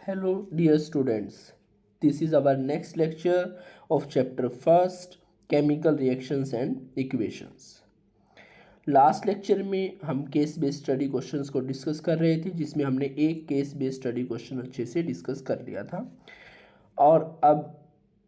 Hello, dear students. This is our next lecture of chapter first, chemical reactions and equations. Last lecture में हम case based study questions को discuss कर रहे थे, जिसमें हमने एक केस बेस्ड स्टडी क्वेश्चन अच्छे से डिस्कस कर लिया था। और अब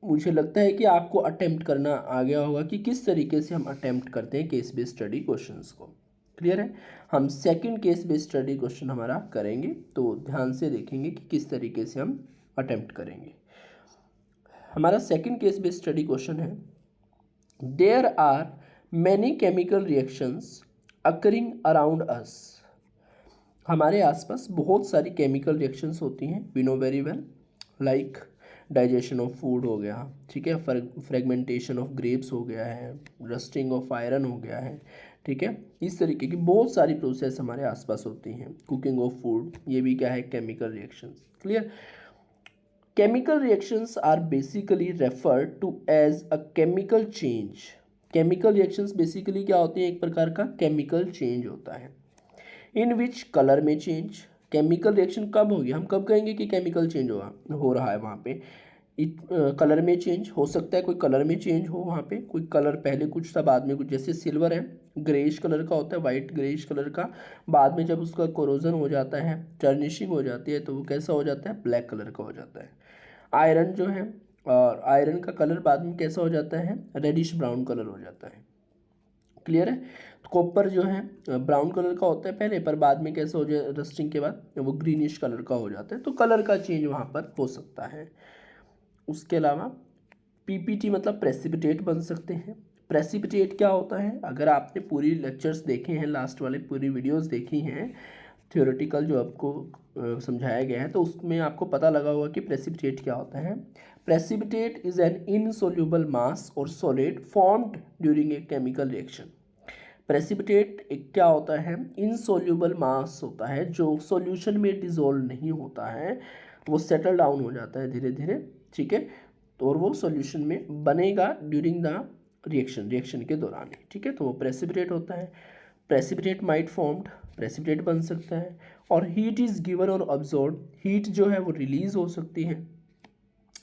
मुझे लगता है कि आपको अटेम्प्ट करना आ गया होगा कि किस तरीके से हम अटेम्प्ट करते हैं केस बेस्ड स्टडी क्वेश्चंस को। क्लियर है? हम second case based study question हमारा करेंगे, तो ध्यान से देखेंगे कि किस तरीके से हम अटेम्प्ट करेंगे। हमारा second case based study question है, there are many chemical reactions occurring around us. हमारे आसपास बहुत सारी केमिकल रिएक्शंस होती हैं, we know very well, like digestion of food हो गया, ठीक है, फ्रेगमेंटेशन ऑफ ग्रेप्स हो गया है, रस्टिंग ऑफ आयरन हो गया है, ठीक है। इस तरीके की बहुत सारी प्रोसेस हमारे आसपास होती हैं। कुकिंग ऑफ फूड, ये भी क्या है, chemical reactions. Clear? Chemical reactions are basically referred to as a chemical change. Chemical reactions basically क्या होती हैं, एक प्रकार का केमिकल चेंज होता है, इन विच कलर में चेंज। केमिकल रिएक्शन कब होगी, हम कब कहेंगे कि केमिकल चेंज हो रहा है वहाँ पे, कलर में चेंज हो सकता है, कोई कलर में चेंज हो, वहाँ पे कोई कलर पहले कुछ था बाद में कुछ, जैसे सिल्वर है, ग्रेइश कलर का होता है, वाइट ग्रेइश कलर का, बाद में जब उसका कोरोजन हो जाता है, टर्निशिंग हो जाती है, तो वो कैसा हो जाता है, ब्लैक कलर का हो जाता है। आयरन जो है, और आयरन का कलर बाद में कैसा हो जाता है, रेडिश ब्राउन कलर हो जाता है। क्लियर है? कॉपर जो है ब्राउन कलर का होता है पहले, पर बाद में कैसा हो जाए, रस्टिंग के बाद वो ग्रीनिश कलर का हो जाता है। तो कलर का चेंज वहाँ पर हो सकता है। उसके अलावा पीपीटी मतलब प्रेसिपिटेट बन सकते हैं। प्रेसिपिटेट क्या होता है, अगर आपने पूरी लेक्चर्स देखे हैं, लास्ट वाले पूरी वीडियोस देखी हैं थियोरेटिकल जो आपको समझाया गया है, तो उसमें आपको पता लगा होगा कि प्रेसिपिटेट क्या होता है। प्रेसिपिटेट इज एन इनसोल्यूबल मास और solid formed during a chemical reaction. Precipitate एक क्या होता है, इनसोल्यूबल मास होता है जो सॉल्यूशन में डिसॉल्व नहीं होता है, वो सेटल डाउन हो जाता है धीरे धीरे, ठीक है, तो और वो सॉल्यूशन में बनेगा ड्यूरिंग द रिएक्शन के दौरान ही, ठीक है, तो वो प्रेसिपिटेट होता है। प्रेसिपिटेट माइट फॉर्म्ड, प्रेसिपिटेट बन सकता है। और हीट इज़ गिवन और अब्जॉर्ब, हीट जो है वो रिलीज हो सकती है।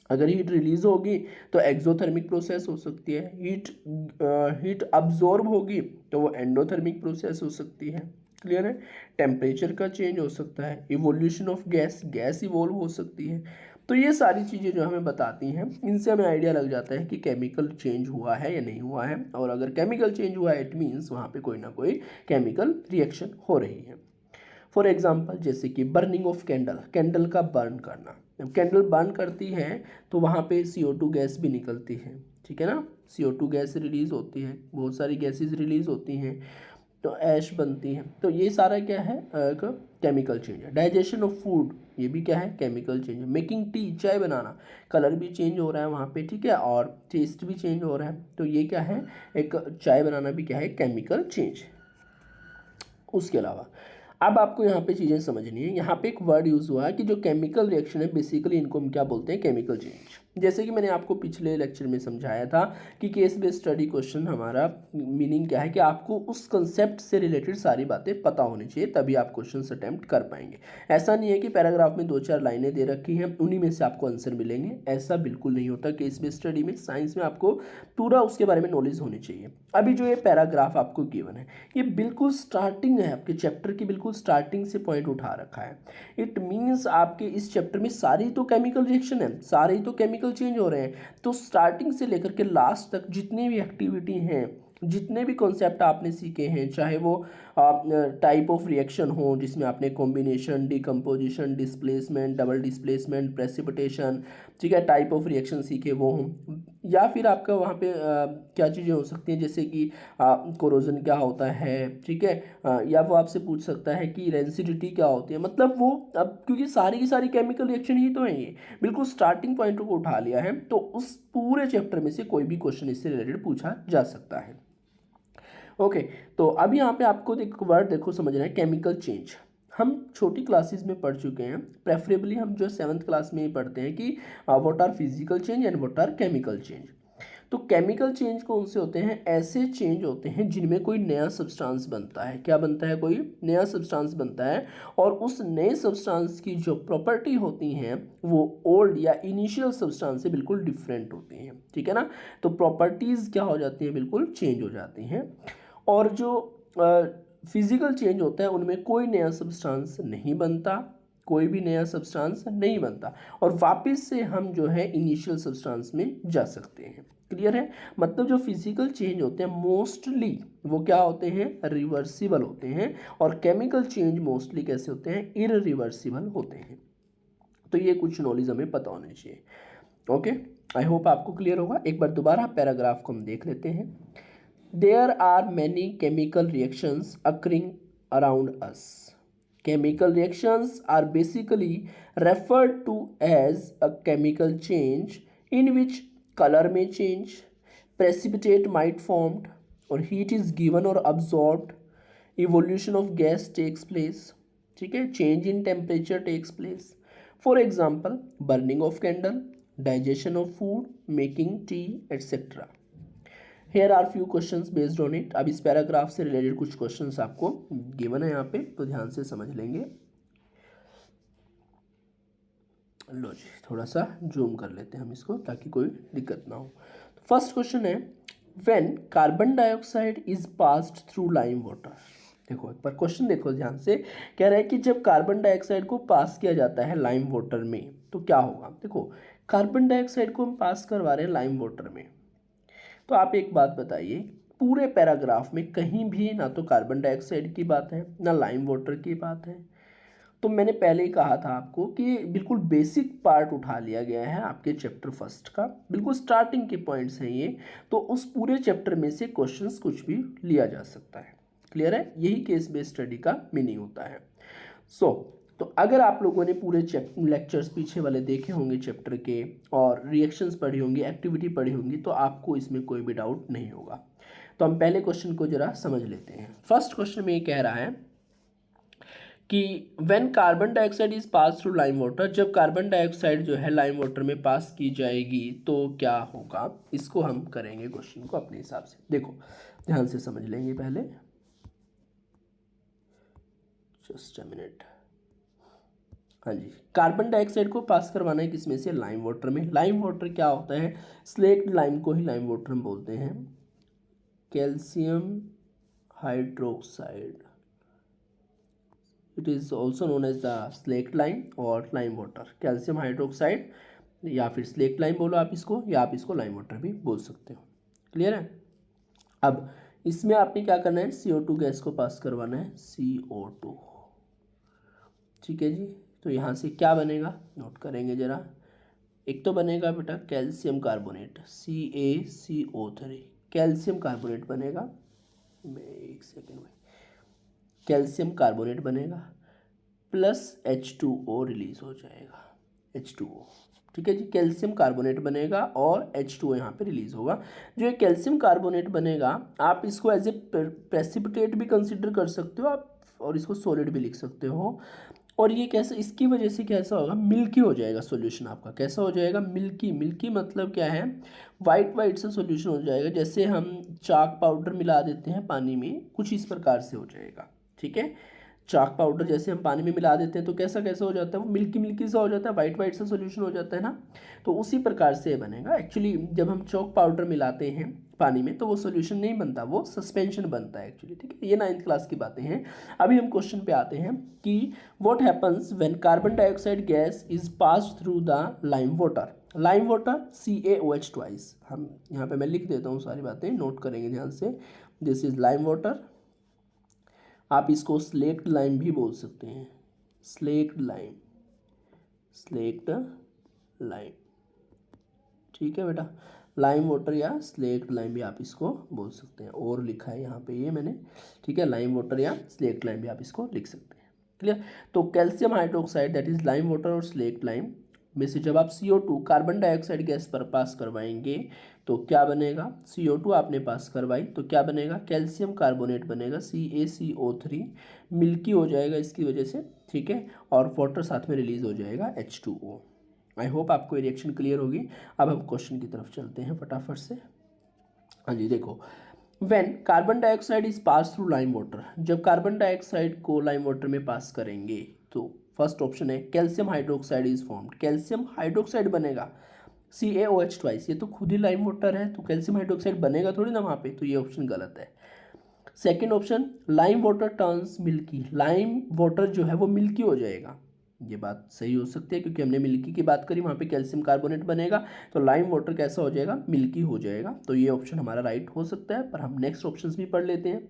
अगर हीट रिलीज होगी तो एक्सोथर्मिक प्रोसेस हो सकती है, हीट अब्जॉर्ब होगी तो वो एंडोथर्मिक प्रोसेस हो सकती है। क्लियर है? टेम्परेचर का चेंज हो सकता है, evolution of gas, gas evolve हो सकती है। तो ये सारी चीज़ें जो हमें बताती हैं, इनसे हमें आइडिया लग जाता है कि केमिकल चेंज हुआ है या नहीं हुआ है, और अगर केमिकल चेंज हुआ है इट मीन्स वहाँ पे कोई ना कोई केमिकल रिएक्शन हो रही है। फॉर एग्जाम्पल जैसे कि बर्निंग ऑफ कैंडल, कैंडल का बर्न करना, जब कैंडल बर्न करती है तो वहाँ पे CO2 गैस भी निकलती है, ठीक है ना, CO2 गैस रिलीज होती है, बहुत सारी गैसेज रिलीज होती हैं, तो ऐश बनती है। तो ये सारा क्या है, एक केमिकल चेंज है। डाइजेशन ऑफ फूड, ये भी क्या है, केमिकल चेंज है। मेकिंग टी, चाय बनाना, कलर भी चेंज हो रहा है वहाँ पे, ठीक है, और टेस्ट भी चेंज हो रहा है, तो ये क्या है, एक चाय बनाना भी क्या है, केमिकल चेंज। उसके अलावा अब आपको यहाँ पे चीज़ें समझनी है। यहाँ पे एक वर्ड यूज़ हुआ है कि जो केमिकल रिएक्शन है बेसिकली इनको हम क्या बोलते हैं, केमिकल चेंज। जैसे कि मैंने आपको पिछले लेक्चर में समझाया था कि केस बेस्ड स्टडी क्वेश्चन हमारा मीनिंग क्या है कि आपको उस कंसेप्ट से रिलेटेड सारी बातें पता होनी चाहिए, तभी आप क्वेश्चन अटैम्प्ट कर पाएंगे। ऐसा नहीं है कि पैराग्राफ में 2-4 लाइनें दे रखी हैं उन्हीं में से आपको आंसर मिलेंगे, ऐसा बिल्कुल नहीं होता। केस बेस्ड स्टडी में, साइंस में आपको पूरा उसके बारे में नॉलेज होनी चाहिए। अभी जो ये पैराग्राफ आपको गिवन है, ये बिल्कुल स्टार्टिंग है आपके चैप्टर की, बिल्कुल स्टार्टिंग से पॉइंट उठा रखा है। इट मीन्स आपके इस चैप्टर में सारी तो केमिकल रिएक्शन है, सारे ही तो केमिकल चेंज हो रहे हैं, तो स्टार्टिंग से लेकर के लास्ट तक जितने भी एक्टिविटी हैं, जितने भी कॉन्सेप्ट आपने सीखे हैं, चाहे वो टाइप ऑफ रिएक्शन हो जिसमें आपने combination, decomposition, displacement, double displacement, precipitation, ठीक है, टाइप ऑफ रिएक्शन सीखे वो हों, या फिर आपका वहाँ पे क्या चीज़ें हो सकती हैं, जैसे कि कोरोजन क्या होता है, ठीक है, या वो आपसे पूछ सकता है कि रेंसिडिटी क्या होती है, मतलब वो अब क्योंकि सारी की सारी केमिकल रिएक्शन ही तो है, ये बिल्कुल स्टार्टिंग पॉइंट को उठा लिया है, तो उस पूरे चैप्टर में से कोई भी क्वेश्चन इससे रिलेटेड पूछा जा सकता है। ओके, तो अब यहाँ पे आपको एक वर्ड देखो समझना है, केमिकल चेंज। हम छोटी क्लासेस में पढ़ चुके हैं, प्रेफरेबली हम जो 7th क्लास में ही पढ़ते हैं कि what are physical change and what are chemical change. तो केमिकल चेंज कौन से होते हैं? ऐसे चेंज होते हैं जिनमें कोई नया सब्सटेंस बनता है। क्या बनता है? कोई नया सब्सटेंस बनता है और उस नए सब्सटेंस की जो प्रॉपर्टी होती हैं वो ओल्ड या इनिशियल सब्सटेंस से बिल्कुल डिफरेंट होती हैं, ठीक है ना। तो प्रॉपर्टीज़ क्या हो जाती हैं? बिल्कुल चेंज हो जाती हैं। और जो फिजिकल चेंज होता है उनमें कोई नया सब्सटेंस नहीं बनता, कोई भी नया सब्सटेंस नहीं बनता और वापस से हम जो है इनिशियल सब्सटेंस में जा सकते हैं। क्लियर है? मतलब जो फिजिकल चेंज होते हैं मोस्टली वो क्या होते हैं? रिवर्सिबल होते हैं और केमिकल चेंज मोस्टली कैसे होते हैं? इररिवर्सिबल होते हैं। तो ये कुछ नॉलेज हमें पता होनी चाहिए। ओके, आई होप आपको क्लियर होगा। एक बार दोबारा पैराग्राफ को हम देख लेते हैं। There are many chemical reactions occurring around us. Chemical reactions are basically referred to as a chemical change in which color may change, precipitate might formed, or heat is given or absorbed, evolution of gas takes place, ठीक है, change in temperature takes place. For example, burning of candle, digestion of food, making tea, etc. Here are few questions based on it. अब इस paragraph से related कुछ questions आपको given है यहाँ पे, तो ध्यान से समझ लेंगे। लो जी, थोड़ा सा जूम कर लेते हैं हम इसको ताकि कोई दिक्कत ना हो। फर्स्ट क्वेश्चन है, when carbon dioxide is passed through lime water. देखो एक बार क्वेश्चन देखो ध्यान से, कह रहा है कि जब कार्बन डाइऑक्साइड को पास किया जाता है लाइम वाटर में तो क्या होगा। देखो कार्बन डाइऑक्साइड को हम पास करवा रहे हैं लाइम वाटर में, तो आप एक बात बताइए, पूरे पैराग्राफ में कहीं भी ना तो कार्बन डाइऑक्साइड की बात है ना लाइम वाटर की बात है। तो मैंने पहले ही कहा था आपको कि बिल्कुल बेसिक पार्ट उठा लिया गया है आपके चैप्टर फर्स्ट का, बिल्कुल स्टार्टिंग के पॉइंट्स हैं ये, तो उस पूरे चैप्टर में से क्वेश्चंस कुछ भी लिया जा सकता है। क्लियर है? यही केस बेस्ड स्टडी का मीनिंग होता है। तो अगर आप लोगों ने पूरे लेक्चर्स पीछे वाले देखे होंगे चैप्टर के और रिएक्शंस पढ़ी होंगी, एक्टिविटी पढ़ी होंगी, तो आपको इसमें कोई भी डाउट नहीं होगा। तो हम पहले क्वेश्चन को जरा समझ लेते हैं। फर्स्ट क्वेश्चन में ये कह रहा है कि when carbon dioxide is pass through lime water, जब कार्बन डाइऑक्साइड जो है लाइम वाटर में पास की जाएगी तो क्या होगा। इसको हम करेंगे क्वेश्चन को अपने हिसाब से। देखो ध्यान से समझ लेंगे पहले, जस्ट अ मिनट। हाँ जी, कार्बन डाइऑक्साइड को पास करवाना है किसमें से? लाइम वाटर में। लाइम वाटर क्या होता है? स्लेक्ट लाइम को ही लाइम वाटर हम बोलते हैं। Calcium hydroxide, it is also known as the slaked lime और लाइम वाटर। कैल्शियम हाइड्रोक्साइड या फिर स्लेक्ट लाइम बोलो आप इसको, या आप इसको लाइम वाटर भी बोल सकते हो। क्लियर है? अब इसमें आपने क्या करना है? CO2 गैस को पास करवाना है, CO2। ठीक है जी, तो यहाँ से क्या बनेगा नोट करेंगे जरा। एक तो बनेगा बेटा calcium carbonate, CaCO3, calcium carbonate बनेगा। मैं एक सेकेंड में, कैल्शियम कार्बोनेट बनेगा प्लस H2O रिलीज हो जाएगा, H2O। ठीक है जी, कैल्शियम कार्बोनेट बनेगा और H2O यहाँ पे रिलीज होगा। जो ये कैल्शियम कार्बोनेट बनेगा आप इसको एज ए प्रेसिपिटेट भी कंसिडर कर सकते हो आप, और इसको सॉलिड भी लिख सकते हो। और ये कैसे, इसकी वजह से कैसा होगा, मिल्की हो जाएगा सॉल्यूशन आपका। कैसा हो जाएगा? मिल्की। मिल्की मतलब क्या है? वाइट वाइट सा सॉल्यूशन हो जाएगा, जैसे हम चाक पाउडर मिला देते हैं पानी में, कुछ इस प्रकार से हो जाएगा। ठीक है, चाक पाउडर जैसे हम पानी में मिला देते हैं तो कैसा कैसा हो जाता है? वो मिल्की मिल्की सा हो जाता है, वाइट वाइट सा सॉल्यूशन हो जाता है ना। तो उसी प्रकार से बनेगा। एक्चुअली जब हम चॉक पाउडर मिलाते हैं पानी में तो वो सॉल्यूशन नहीं बनता, वो सस्पेंशन बनता है एक्चुअली। ठीक है, ये 9th क्लास की बातें हैं। अभी हम क्वेश्चन पे आते हैं कि what happens when carbon dioxide gas is passed through the lime water. Lime water CaOH twice. हम यहाँ पे मैं लिख देता हूँ, सारी बातें नोट करेंगे ध्यान से। दिस इज लाइम वाटर, आप इसको स्लेक्ट लाइम भी बोल सकते हैं, स्लेक्ट लाइम, स्लेक्ट लाइम। ठीक है बेटा, लाइम वाटर या स्लेक्ट लाइम भी आप इसको बोल सकते हैं, और लिखा है यहाँ पे ये मैंने। ठीक है, लाइम वाटर या स्लेक्ट लाइम भी आप इसको लिख सकते हैं। क्लियर? तो calcium hydroxide that is lime water और स्लेक्ट लाइम में से जब आप CO2 कार्बन डाइऑक्साइड गैस पर पास करवाएंगे तो क्या बनेगा? CO2 आपने पास करवाई तो क्या बनेगा? कैल्शियम कार्बोनेट बनेगा, CaCO3, मिल्की हो जाएगा इसकी वजह से। ठीक है, और वाटर साथ में रिलीज हो जाएगा, H2O। आई होप आपको ये रिएक्शन क्लियर होगी। अब हम क्वेश्चन की तरफ चलते हैं फटाफट से। हाँ जी देखो, when carbon dioxide is pass through lime water, जब कार्बन डाइऑक्साइड को लाइम वाटर में पास करेंगे तो फर्स्ट ऑप्शन है calcium hydroxide is formed, calcium hydroxide बनेगा, CaOH ट्वाइस, ये तो खुद ही लाइम वाटर है तो कैल्शियम हाइड्रोक्साइड बनेगा थोड़ी ना वहाँ पे, तो ये ऑप्शन गलत है। Second option, lime water turns milky, lime water जो है वो मिल्की हो जाएगा, ये बात सही हो सकती है क्योंकि हमने मिल्की की बात करी, वहाँ पे कैल्शियम कार्बोनेट बनेगा तो लाइम वाटर कैसा हो जाएगा, मिल्की हो जाएगा, तो ये ऑप्शन हमारा राइट हो सकता है। पर हम नेक्स्ट ऑप्शंस भी पढ़ लेते हैं।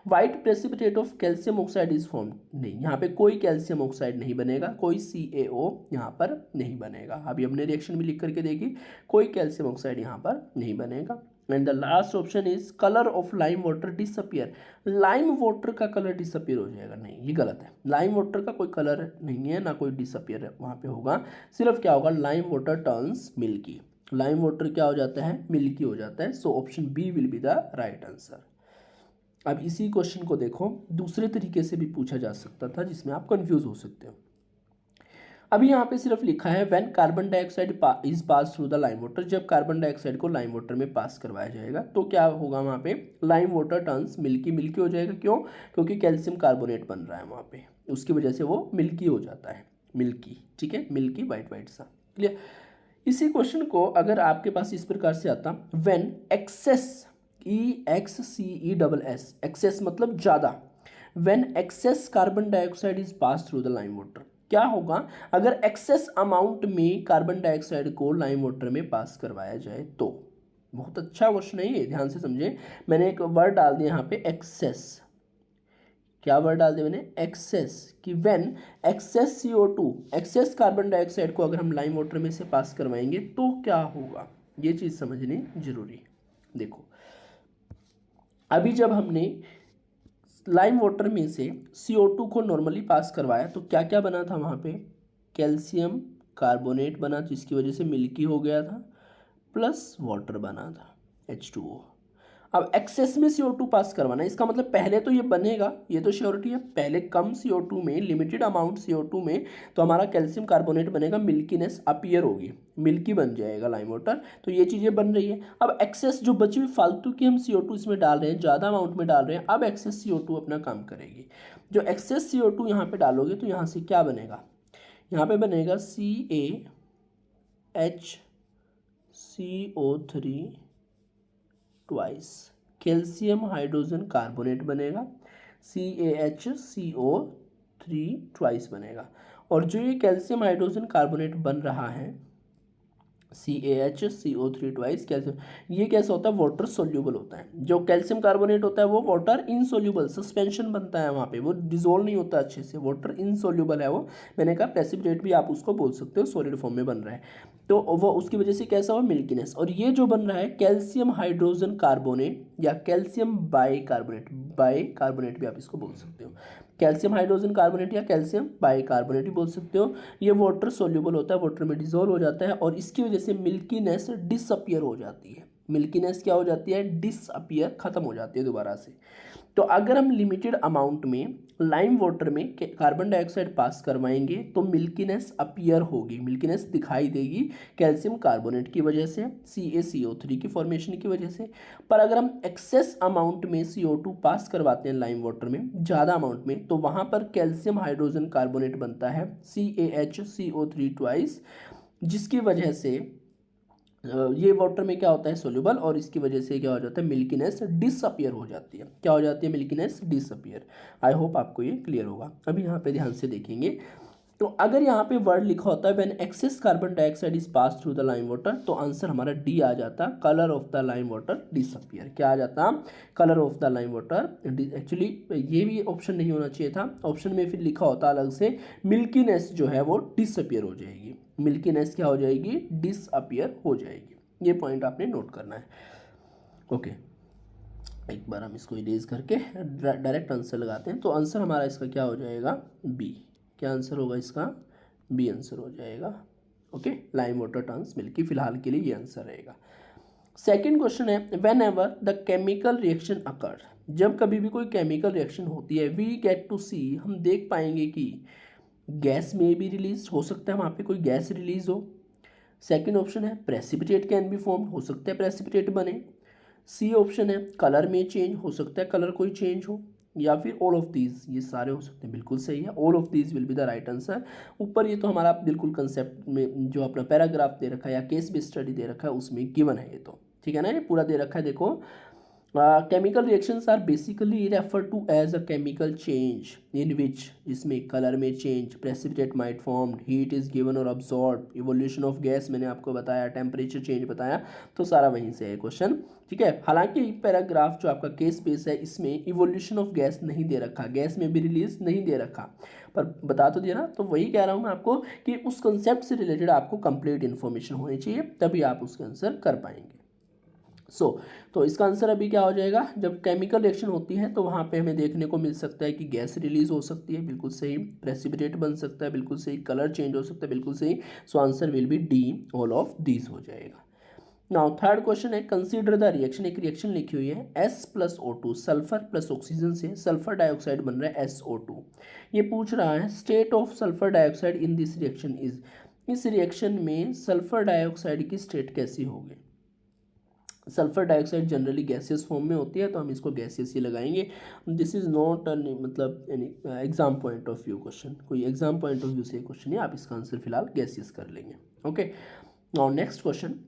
White precipitate of calcium oxide is form, नहीं यहाँ पे कोई कैल्शियम ऑक्साइड नहीं बनेगा, कोई CaO यहाँ पर नहीं बनेगा, अभी हमने रिएक्शन भी लिख करके देखी, कोई कैल्शियम ऑक्साइड यहाँ पर नहीं बनेगा। And the last option is colour of lime water disappear, lime water का कलर डिसअपियर हो जाएगा, नहीं ये गलत है, लाइम वाटर का कोई कलर नहीं है ना कोई डिसअपियर वहाँ पे होगा, सिर्फ क्या होगा, lime water turns milky, lime water क्या हो जाता है, मिल्की हो जाता है, so option B will be the right answer. अब इसी क्वेश्चन को देखो दूसरे तरीके से भी पूछा जा सकता था जिसमें आप कंफ्यूज हो सकते हो। अभी यहाँ पे सिर्फ लिखा है when carbon dioxide is pass through the lime water, जब कार्बन डाइऑक्साइड को लाइम वाटर में पास करवाया जाएगा तो क्या होगा, वहाँ पे lime water turns milky, milky हो जाएगा, क्यों, क्योंकि कैल्शियम कार्बोनेट बन रहा है वहाँ पे, उसकी वजह से वो मिल्की हो जाता है, मिल्की, ठीक है, मिल्की वाइट वाइट सा, क्लियर। इसी क्वेश्चन को अगर आपके पास इस प्रकार से आता, व्हेन एक्सेस, EXCESS, एक्सेस मतलब ज़्यादा, when excess carbon dioxide is pass through the lime water, क्या होगा अगर एक्सेस अमाउंट में कार्बन डाइऑक्साइड को लाइम वाटर में पास करवाया जाए तो। बहुत अच्छा क्वेश्चन है ये, ध्यान से समझे, मैंने एक वर्ड डाल दिया यहाँ पे एक्सेस, क्या वर्ड डाल दिया मैंने, एक्सेस, कि when excess CO2, excess carbon dioxide को अगर हम लाइम वाटर में से पास करवाएंगे तो क्या होगा, ये चीज़ समझनी जरूरी। देखो अभी जब हमने लाइम वाटर में से CO2 को नॉर्मली पास करवाया तो क्या क्या बना था वहाँ पे, कैल्शियम कार्बोनेट बना जिसकी वजह से मिल्की हो गया था, प्लस वाटर बना था H2O। अब एक्सेस में CO2 पास करवाना, इसका मतलब पहले तो ये बनेगा, ये तो श्योरिटी है, पहले कम CO2 में, लिमिटेड अमाउंट CO2 में तो हमारा कैल्शियम कार्बोनेट बनेगा, मिल्कीनेस अपीयर होगी, मिल्की बन जाएगा लाइम वाटर, तो ये चीज़ें बन रही है। अब एक्सेस जो बची हुई फालतू की हम CO2 इसमें डाल रहे हैं, ज़्यादा अमाउंट में डाल रहे हैं, अब एक्सेस CO2 अपना काम करेगी, जो एक्सेस CO2 यहाँ पर डालोगे तो यहाँ से क्या बनेगा, यहाँ पर बनेगा CaHCO3 twice, calcium hydrogen carbonate बनेगा, CaHCO3 ट्वाइस बनेगा, और जो ये कैल्शियम हाइड्रोजन कार्बोनेट बन रहा है CaHCO3 ट्वाइस कैल्शियम, ये कैसा होता है, वाटर सोल्यूबल होता है, जो कैल्शियम कार्बोनेट होता है वो वाटर इनसोल्यूबल, सस्पेंशन बनता है वहाँ पे, वो डिजोल्व नहीं होता अच्छे से, वाटर इनसोल्यूबल है वो, मैंने कहा प्रेसिपिटेट भी आप उसको बोल सकते हो, सॉलिड फॉर्म में बन रहा है, तो वो उसकी वजह से कैसा हुआ, मिल्कीनेस। और ये जो बन रहा है कैल्शियम हाइड्रोजन कार्बोनेट या कैल्शियम बाइकार्बोनेट, बाइकार्बोनेट भी आप इसको बोल सकते हो, कैल्शियम हाइड्रोजन कार्बोनेट या कैल्शियम बाइकार्बोनेट भी बोल सकते हो, ये वाटर सोल्यूबल होता है, वाटर में डिजोल्व हो जाता है और इसकी वजह से मिल्कीनेस डिसअपियर हो जाती है, मिल्कीनेस क्या हो जाती है, डिसअपियर, खत्म हो जाती है दोबारा से। तो अगर हम लिमिटेड अमाउंट में लाइम वाटर में कार्बन डाइऑक्साइड पास करवाएंगे तो मिल्कीनेस अपीयर होगी, मिल्कीनेस दिखाई देगी कैल्शियम कार्बोनेट की वजह से, CaCO3 की फॉर्मेशन की वजह से। पर अगर हम एक्सेस अमाउंट में CO2 पास करवाते हैं लाइम वाटर में, ज़्यादा अमाउंट में, तो वहाँ पर कैल्शियम हाइड्रोजन कार्बोनेट बनता है CaHCO3 ट्वाइस, जिसकी वजह से ये वाटर में क्या होता है, सोल्यूबल, और इसकी वजह से क्या हो जाता है, मिल्कीनेस डिसअपियर हो जाती है, क्या हो जाती है, मिल्कीनेस डिसअपियर। आई होप आपको ये क्लियर होगा। अभी यहाँ पे ध्यान से देखेंगे, तो अगर यहाँ पे वर्ड लिखा होता है when excess carbon dioxide is pass through the lime water, तो आंसर हमारा डी आ जाता, colour of the lime water disappear, क्या आ जाता, colour of the lime water. Actually ये भी ऑप्शन नहीं होना चाहिए था, ऑप्शन में फिर लिखा होता अलग से, मिल्कीनेस जो है वो डिसअपियर हो जाएगी, मिल्कीनेस क्या हो जाएगी, डिसअपियर हो जाएगी, ये पॉइंट आपने नोट करना है। ओके, एक बार हम इसको इरेज करके डायरेक्ट आंसर लगाते हैं, तो आंसर हमारा इसका क्या हो जाएगा, बी, क्या आंसर होगा इसका, बी आंसर हो जाएगा। Okay, lime water turns milky, फिलहाल के लिए ये आंसर रहेगा। सेकेंड क्वेश्चन है, when ever the chemical reaction occur, जब कभी भी कोई केमिकल रिएक्शन होती है, वी गेट टू सी, हम देख पाएंगे कि गैस में भी रिलीज हो सकता है, वहाँ पे कोई गैस रिलीज हो। सेकेंड ऑप्शन है प्रेसिपिटेट कैन बी फॉर्म, हो सकता है प्रेसिपिटेट बने। सी ऑप्शन है कलर में चेंज हो सकता है, कलर कोई चेंज हो, या फिर ऑल ऑफ दीज, ये सारे हो सकते हैं। बिल्कुल सही है, all of these will be the right answer. ऊपर ये तो हमारा बिल्कुल कंसेप्ट में जो अपना पैराग्राफ दे रखा है या केस बेस्ड स्टडी दे रखा है उसमें गिवन है ये तो, ठीक है ना, ये पूरा दे रखा है। देखो chemical reactions are basically referred to as a chemical change in which जिसमें कलर में change, precipitate might formed, heat is given or absorbed, evolution of gas मैंने आपको बताया, टेम्परेचर चेंज बताया, तो सारा वहीं से है क्वेश्चन, ठीक है। हालांकि पैराग्राफ जो आपका केस बेस है इसमें इवोल्यूशन ऑफ गैस नहीं दे रखा, गैस में भी रिलीज नहीं दे रखा, पर बता तो दिया ना, तो वही कह रहा हूँ मैं आपको कि उस कंसेप्ट से रिलेटेड आपको कंप्लीट इन्फॉर्मेशन होनी चाहिए, तभी आप उसका आंसर कर पाएंगे। तो इसका आंसर अभी क्या हो जाएगा, जब केमिकल रिएक्शन होती है तो वहाँ पे हमें देखने को मिल सकता है कि गैस रिलीज हो सकती है, बिल्कुल सही, प्रेसिपिटेट बन सकता है, बिल्कुल सही, कलर चेंज हो सकता है, बिल्कुल सही। So answer will be D, all of these हो जाएगा। नाउ थर्ड क्वेश्चन है, कंसीडर द रिएक्शन, एक रिएक्शन लिखी हुई है S+O2 सल्फर प्लस ऑक्सीजन से सल्फर डाइऑक्साइड बन रहा है SO2। ये पूछ रहा है state of sulphur dioxide in this reaction is, इस रिएक्शन में सल्फर डाइऑक्साइड की स्टेट कैसी होगी। Sulphur dioxide generally gaseous form में होती है तो हम इसको गैसियस ही लगाएंगे। दिस इज़ नॉट मतलब यानी exam point of view question, कोई एग्जाम पॉइंट ऑफ व्यू से क्वेश्चन नहीं, आप इसका आंसर फिलहाल गैसियस कर लेंगे। Okay, now next question,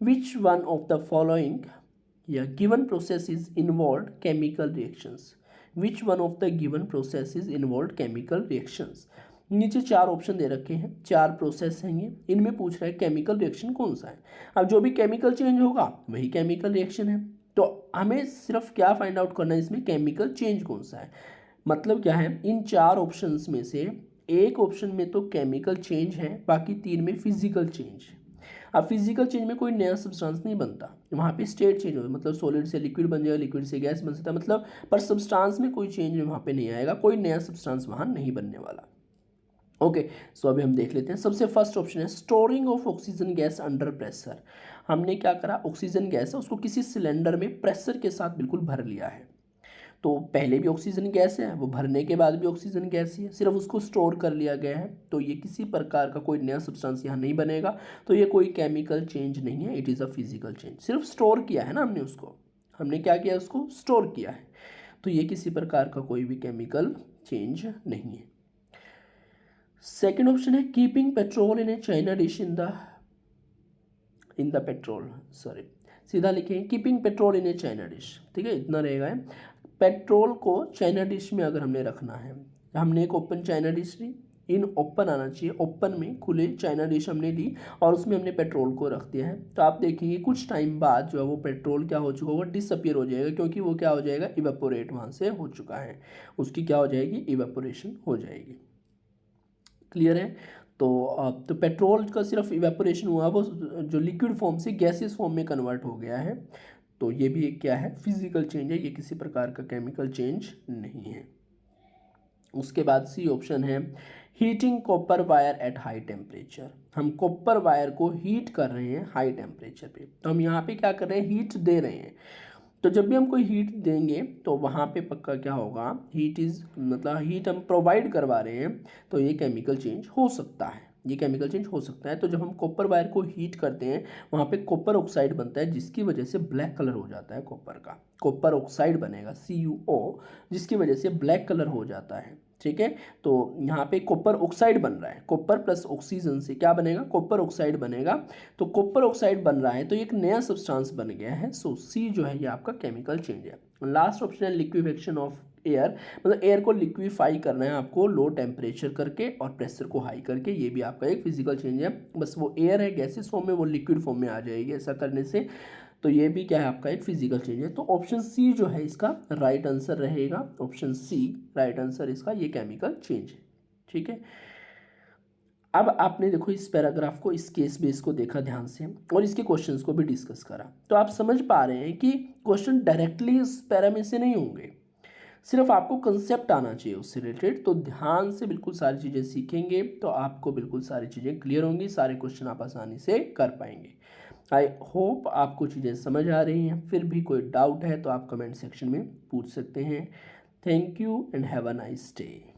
which one of the following या given process is involve chemical reactions, which one of the given process is involve chemical reactions. नीचे चार ऑप्शन दे रखे हैं, चार प्रोसेस हैं ये, इनमें पूछ रहा है केमिकल रिएक्शन कौन सा है। अब जो भी केमिकल चेंज होगा वही केमिकल रिएक्शन है, तो हमें सिर्फ क्या फाइंड आउट करना है इसमें, केमिकल चेंज कौन सा है। मतलब क्या है, इन चार ऑप्शंस में से एक ऑप्शन में तो केमिकल चेंज है, बाकी तीन में फिजिकल चेंज है। अब फिजिकल चेंज में कोई नया सब्सटेंस नहीं बनता, वहाँ पे स्टेट चेंज हो, मतलब सॉलिड से लिक्विड बन जाएगा, लिक्विड से गैस बन सकता है, मतलब पर सब्सटेंस में कोई चेंज वहाँ पे नहीं आएगा, कोई नया सब्सटेंस वहाँ नहीं बनने वाला। ओके, सो अभी हम देख लेते हैं। सबसे फर्स्ट ऑप्शन है storing of oxygen gas under pressure. हमने क्या करा, ऑक्सीजन गैस है उसको किसी सिलेंडर में प्रेशर के साथ बिल्कुल भर लिया है, तो पहले भी ऑक्सीजन गैस है, वो भरने के बाद भी ऑक्सीजन गैस ही है, सिर्फ उसको स्टोर कर लिया गया है, तो ये किसी प्रकार का कोई नया सब्सटेंस यहाँ नहीं बनेगा, तो ये कोई केमिकल चेंज नहीं है, it is a physical change. सिर्फ स्टोर किया है ना हमने उसको, हमने क्या किया, उसको स्टोर किया है, तो ये किसी प्रकार का कोई भी केमिकल चेंज नहीं है। सेकेंड ऑप्शन है keeping petrol in A China dish in the petrol, sorry सीधा लिखें keeping petrol in A China dish, ठीक है, इतना रहेगा। पेट्रोल को चाइना डिश में अगर हमने रखना है, हमने एक ओपन चाइना डिश ली, इन ओपन आना चाहिए, ओपन में खुले चाइना डिश हमने ली और उसमें हमने पेट्रोल को रख दिया है, तो आप देखेंगे कुछ टाइम बाद जो है वो पेट्रोल क्या हो चुका होगा, डिसअपियर हो जाएगा, क्योंकि वो क्या हो जाएगा, इवेपोरेट वहाँ से हो चुका है, उसकी क्या हो जाएगी, इवेपोरेशन हो जाएगी। क्लियर है, तो पेट्रोल का सिर्फ इवेपोरेशन हुआ, वो जो लिक्विड फॉर्म से गैसियस फॉर्म में कन्वर्ट हो गया है, तो ये भी एक क्या है, फिजिकल चेंज है, ये किसी प्रकार का केमिकल चेंज नहीं है। उसके बाद सी ऑप्शन है heating copper wire at high temperature. हम कॉपर वायर को हीट कर रहे हैं हाई टेम्परेचर पे, तो हम यहाँ पे क्या कर रहे हैं, हीट दे रहे हैं, तो जब भी हम कोई हीट देंगे तो वहाँ पे पक्का क्या होगा, हीट इज़ मतलब हीट हम प्रोवाइड करवा रहे हैं, तो ये केमिकल चेंज हो सकता है, ये केमिकल चेंज हो सकता है। तो जब हम कॉपर वायर को हीट करते हैं वहाँ पे कॉपर ऑक्साइड बनता है, जिसकी वजह से ब्लैक कलर हो जाता है कॉपर का, कॉपर ऑक्साइड बनेगा CuO, जिसकी वजह से ब्लैक कलर हो जाता है, ठीक है। तो यहाँ पे कॉपर ऑक्साइड बन रहा है, कॉपर प्लस ऑक्सीजन से क्या बनेगा, कॉपर ऑक्साइड बनेगा, तो कॉपर ऑक्साइड बन रहा है तो एक नया सब्सटेंस बन गया है, सो सी जो है ये आपका केमिकल चेंज है। लास्ट ऑप्शन है लिक्विफेक्शन ऑफ एयर, मतलब एयर को लिक्विफाई करना है आपको लो टेम्परेचर करके और प्रेशर को हाई करके, ये भी आपका एक फिजिकल चेंज है, बस वो एयर है गैसेस फॉर्म में, वो लिक्विड फॉर्म में आ जाएगी ऐसा करने से, तो ये भी क्या है आपका एक फिजिकल चेंज है। तो ऑप्शन सी जो है इसका राइट आंसर रहेगा, ऑप्शन सी राइट आंसर इसका, ये केमिकल चेंज है, ठीक है। अब आपने देखो इस पैराग्राफ को, इस केस बेस को देखा ध्यान से और इसके क्वेश्चंस को भी डिस्कस करा, तो आप समझ पा रहे हैं कि क्वेश्चन डायरेक्टली इस पैरा में से नहीं होंगे, सिर्फ आपको कंसेप्ट आना चाहिए उससे रिलेटेड, तो ध्यान से बिल्कुल सारी चीज़ें सीखेंगे तो आपको बिल्कुल सारी चीज़ें क्लियर होंगी, सारे क्वेश्चन आप आसानी से कर पाएंगे। आई होप आपको चीज़ें समझ आ रही हैं, फिर भी कोई डाउट है तो आप कमेंट सेक्शन में पूछ सकते हैं। Thank you and have a nice day.